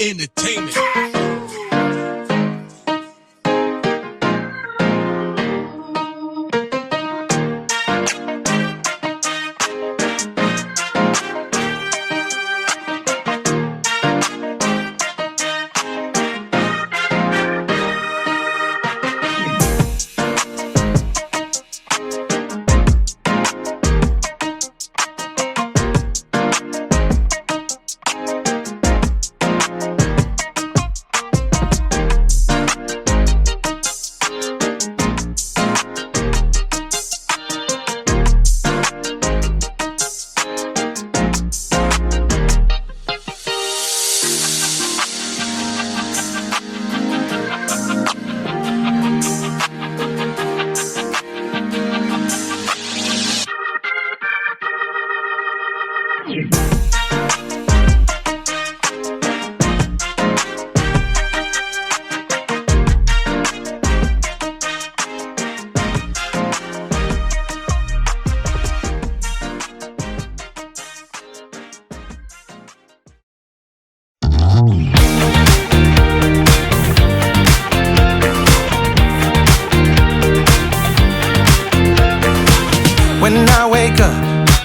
Entertainment.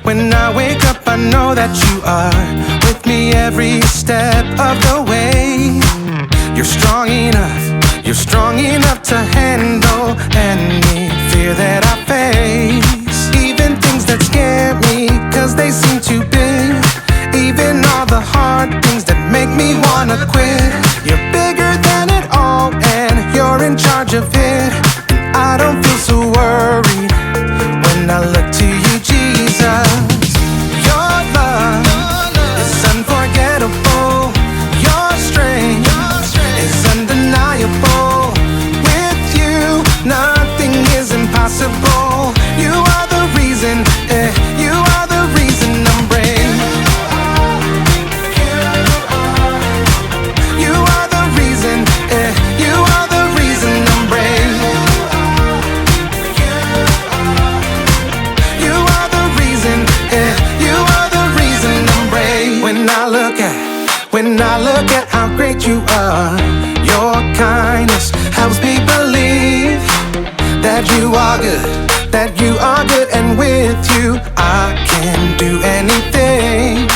When I wake up, I know that you are with me every step of the way. You're strong enough to handle any fear that I face. Even things that scare me, cause they seem too big. Even all the hard things that make me wanna quit. You're bigger than it all, and you're in charge of it. And I don't feel so worried when I look to you, Jesus. Your love is unforgettable. Your strength is undeniable. With you, nothing is impossible. You are the reason, you are the reason I'm brave. You are the reason, you are the reason I'm brave. You are the reason, you are the reason I'm brave. When I look at how great you are, your kindness helps me believe that you are good, and with you I can do anything.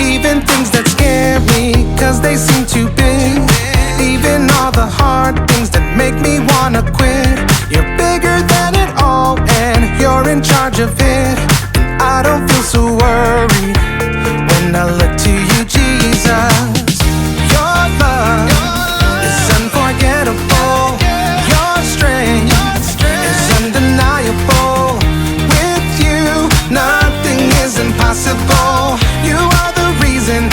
Even things that scare me, cause they seem too big. Even all the hard things that make me wanna quit. You're bigger than it all, and you're in charge of it. And I don't feel so worried when I look to you, Jesus. Your love is unforgettable. Your strength is undeniable. With you, nothing is impossible. You are the reason,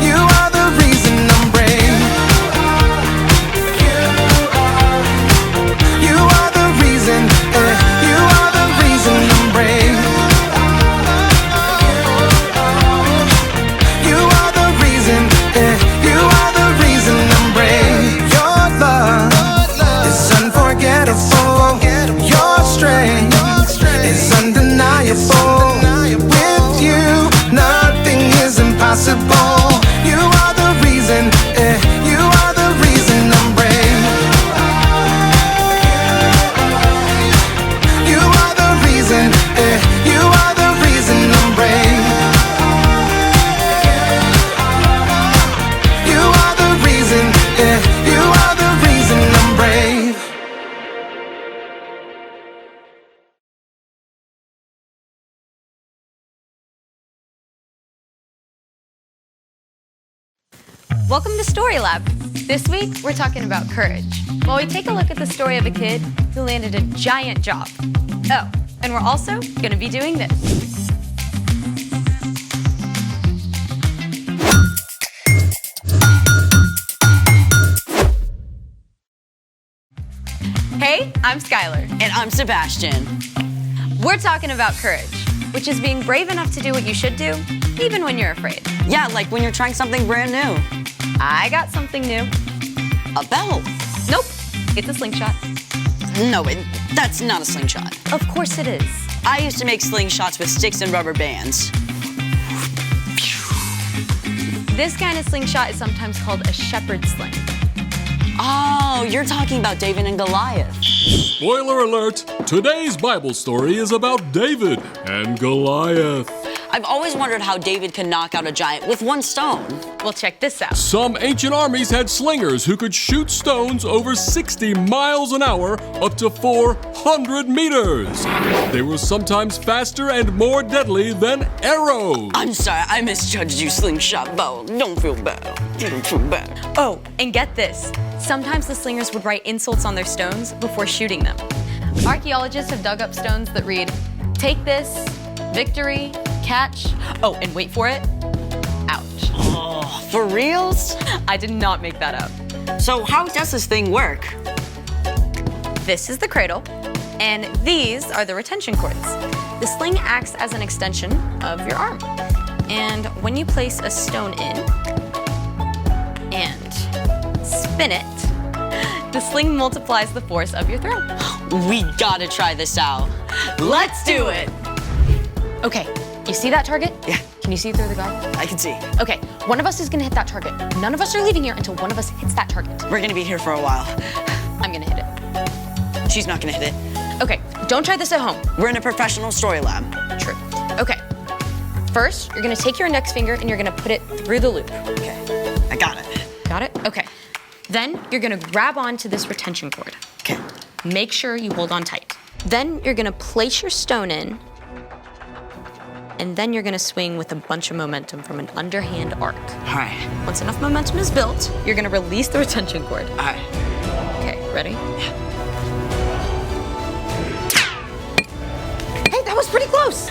you are the reason I'm brave. You are the reason, you are the reason I'm brave. You are the reason, you are the reason I'm brave. Your love is unforgettable. Your strength is undeniable. With you, nothing is impossible. You are the reason, you are the reason I'm brave. You are the reason, you are the reason I'm brave. You are the reason, you are the reason I'm brave. Welcome to Story Lab. This week, we're talking about courage, while we take a look at the story of a kid who landed a giant job. Oh, and we're also going to be doing this. Hey, I'm Skylar. And I'm Sebastian. We're talking about courage, which is being brave enough to do what you should do, even when you're afraid. Yeah, like when you're trying something brand new. I got something new. A belt. Nope, it's a slingshot. No, that's not a slingshot. Of course it is. I used to make slingshots with sticks and rubber bands. This kind of slingshot is sometimes called a shepherd's sling. Oh, you're talking about David and Goliath. Spoiler alert! Today's Bible story is about David and Goliath. I've always wondered how David could knock out a giant with one stone. Well, check this out. Some ancient armies had slingers who could shoot stones over 60 miles an hour up to 400 meters. They were sometimes faster and more deadly than arrows. I'm sorry, I misjudged you, slingshot bow. Don't feel bad. Don't feel bad. Oh, and get this. Sometimes the slingers would write insults on their stones before shooting them. Archaeologists have dug up stones that read, "Take this, victory, catch." Oh, and wait for it. Ouch. Oh, for reals? I did not make that up. So how does this thing work? This is the cradle, and these are the retention cords. The sling acts as an extension of your arm. And when you place a stone in and spin it, the sling multiplies the force of your throw. We gotta try this out. Let's do it. Okay, you see that target? Yeah. Can you see through the guard? I can see. Okay, one of us is gonna hit that target. None of us are leaving here until one of us hits that target. We're gonna be here for a while. I'm gonna hit it. She's not gonna hit it. Okay, don't try this at home. We're in a professional story lab. True. Okay. First, you're gonna take your index finger and you're gonna put it through the loop. Okay, I got it. Got it? Okay. Then you're gonna grab onto this retention cord. Okay. Make sure you hold on tight. Then you're gonna place your stone in, and then you're gonna swing with a bunch of momentum from an underhand arc. All right. Once enough momentum is built, you're gonna release the retention cord. All right. Okay, ready? Hey, that was pretty close.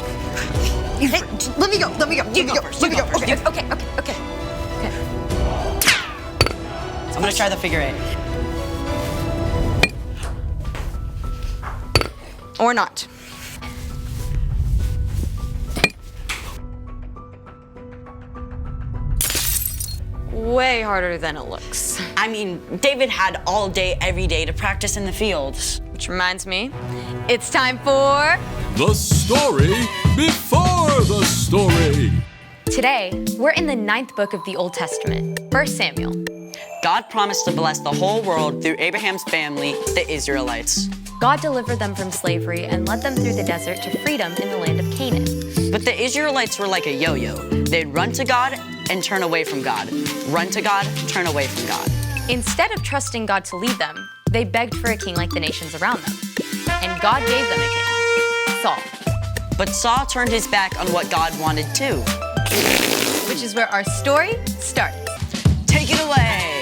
Hey, let me go. Let me go. You go first. Let me go. Okay. I'm gonna try the figure eight. Or not. Way harder than it looks. I mean, David had all day, every day to practice in the fields. Which reminds me, it's time for... The story before the story. Today, we're in the 9th book of the Old Testament, 1 Samuel. God promised to bless the whole world through Abraham's family, the Israelites. God delivered them from slavery and led them through the desert to freedom in the land of Canaan. But the Israelites were like a yo-yo. They'd run to God and turn away from God. Run to God, turn away from God. Instead of trusting God to lead them, they begged for a king like the nations around them. And God gave them a king, Saul. But Saul turned his back on what God wanted too. Which is where our story starts. Take it away.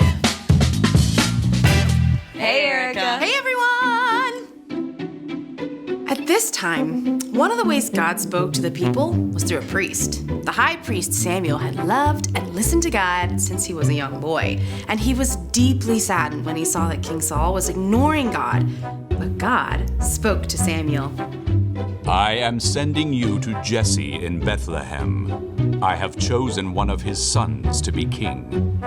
Hey, Erica. Hey, everyone! At this time, one of the ways God spoke to the people was through a priest. The high priest Samuel had loved and listened to God since he was a young boy, and he was deeply saddened when he saw that King Saul was ignoring God. But God spoke to Samuel. I am sending you to Jesse in Bethlehem. I have chosen one of his sons to be king.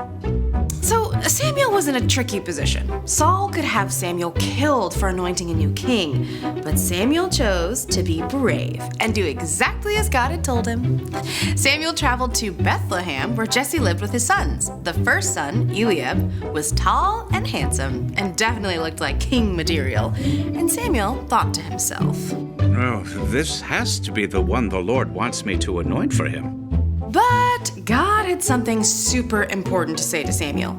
So Samuel was in a tricky position. Saul could have Samuel killed for anointing a new king, but Samuel chose to be brave and do exactly as God had told him. Samuel traveled to Bethlehem, where Jesse lived with his sons. The first son, Eliab, was tall and handsome and definitely looked like king material. And Samuel thought to himself, "Oh, this has to be the one the Lord wants me to anoint for him." but God had something super important to say to Samuel.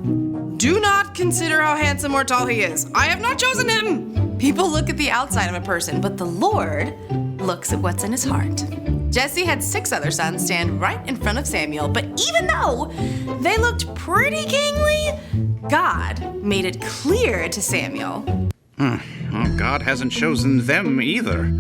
Do not consider how handsome or tall he is. I have not chosen him. People look at the outside of a person, but the Lord looks at what's in his heart. Jesse had 6 other sons stand right in front of Samuel, but even though they looked pretty kingly, God made it clear to Samuel. Well, God hasn't chosen them either.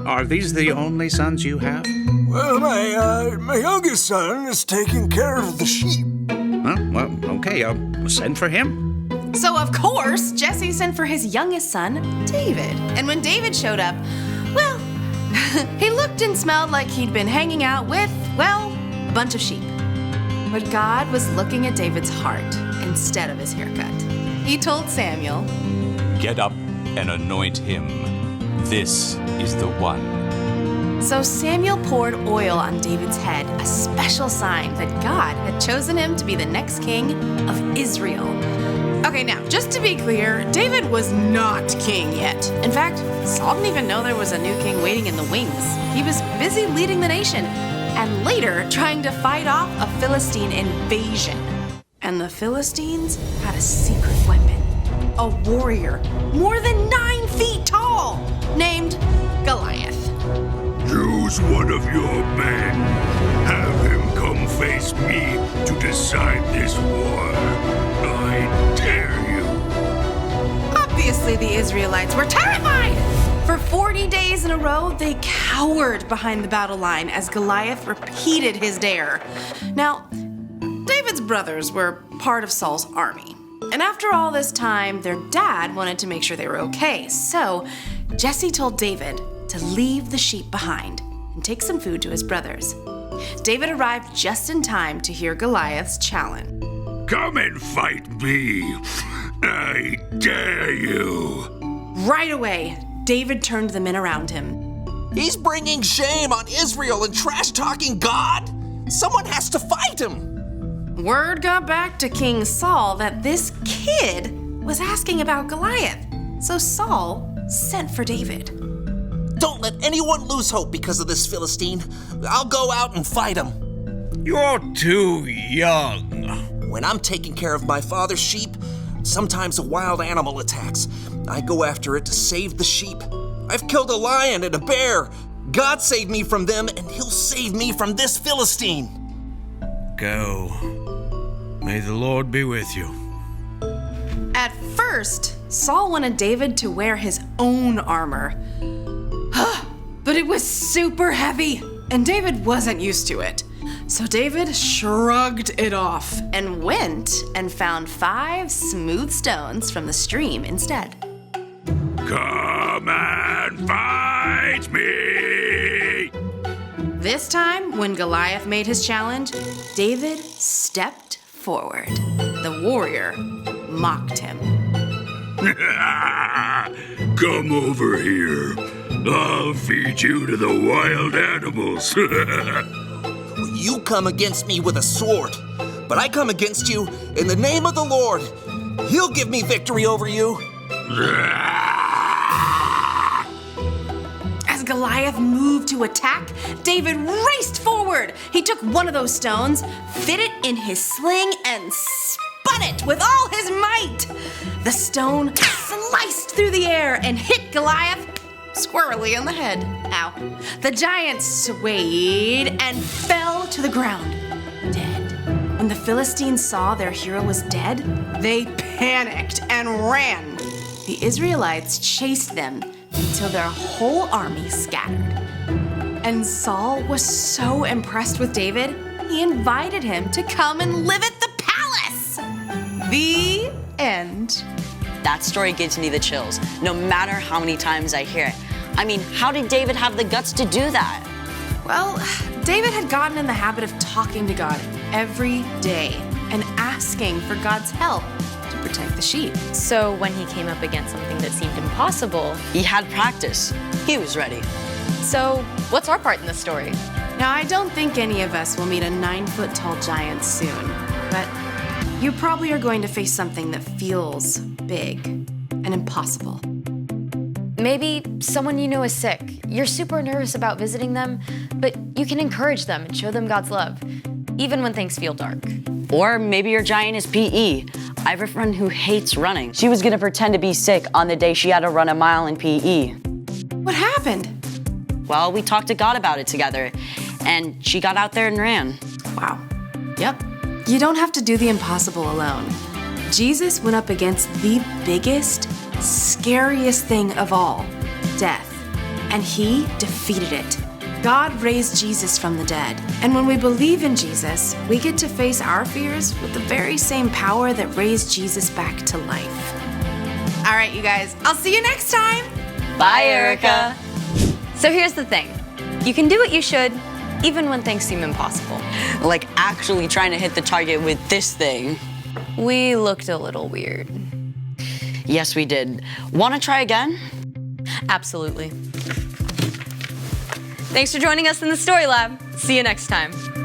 Are these the only sons you have? Well, my youngest son is taking care of the sheep. Well, okay, I'll send for him. So, of course, Jesse sent for his youngest son, David. And when David showed up, well, he looked and smelled like he'd been hanging out with, well, a bunch of sheep. But God was looking at David's heart instead of his haircut. He told Samuel, Get up and anoint him. This is the one. So Samuel poured oil on David's head, a special sign that God had chosen him to be the next king of Israel. Okay, now, just to be clear, David was not king yet. In fact, Saul didn't even know there was a new king waiting in the wings. He was busy leading the nation, and later trying to fight off a Philistine invasion. And the Philistines had a secret weapon, a warrior more than 9 feet tall, named Goliath. Choose one of your men. Have him come face me to decide this war. I dare you. Obviously, the Israelites were terrified. For 40 days in a row, they cowered behind the battle line as Goliath repeated his dare. Now, David's brothers were part of Saul's army. And after all this time, their dad wanted to make sure they were okay. So Jesse told David to leave the sheep behind and take some food to his brothers. David arrived just in time to hear Goliath's challenge. Come and fight me. I dare you. Right away, David turned the men around him. He's bringing shame on Israel and trash-talking God. Someone has to fight him. Word got back to King Saul that this kid was asking about Goliath. So Saul sent for David. Don't let anyone lose hope because of this Philistine. I'll go out and fight him. You're too young. When I'm taking care of my father's sheep, sometimes a wild animal attacks. I go after it to save the sheep. I've killed a lion and a bear. God saved me from them, and he'll save me from this Philistine. Go. May the Lord be with you. At first, Saul wanted David to wear his own armor. But it was super heavy, and David wasn't used to it. So David shrugged it off and went and found 5 smooth stones from the stream instead. Come and fight me! This time, when Goliath made his challenge, David stepped forward. The warrior mocked him. Come over here. I'll feed you to the wild animals. You come against me with a sword, but I come against you in the name of the Lord. He'll give me victory over you. As Goliath moved to attack, David raced forward. He took one of those stones, fit it in his sling, and spun it with all his might. The stone sliced through the air and hit Goliath squarely on the head. Ow. The giant swayed and fell to the ground, dead. When the Philistines saw their hero was dead, they panicked and ran. The Israelites chased them until their whole army scattered. And Saul was so impressed with David, he invited him to come and live at the palace. The end. That story gives me the chills, no matter how many times I hear it. I mean, how did David have the guts to do that? Well, David had gotten in the habit of talking to God every day and asking for God's help to protect the sheep. So when he came up against something that seemed impossible, He had practice. He was ready. so what's our part in the story? Now, I don't think any of us will meet a 9-foot-tall giant soon, but you probably are going to face something that feels big and impossible. Maybe someone you know is sick. You're super nervous about visiting them, but you can encourage them and show them God's love, even when things feel dark. Or maybe your giant is PE. I have a friend who hates running. She was gonna pretend to be sick on the day she had to run a mile in PE. What happened? Well, we talked to God about it together, and she got out there and ran. Wow. Yep. You don't have to do the impossible alone. Jesus went up against the biggest, scariest thing of all, death, and he defeated it. God raised Jesus from the dead, and when we believe in Jesus, we get to face our fears with the very same power that raised Jesus back to life. All right, you guys, I'll see you next time. Bye, Erica. So here's the thing. You can do what you should, even when things seem impossible. Like actually trying to hit the target with this thing. We looked a little weird. Yes, we did. Wanna try again? Absolutely. Thanks for joining us in the Story Lab. See you next time.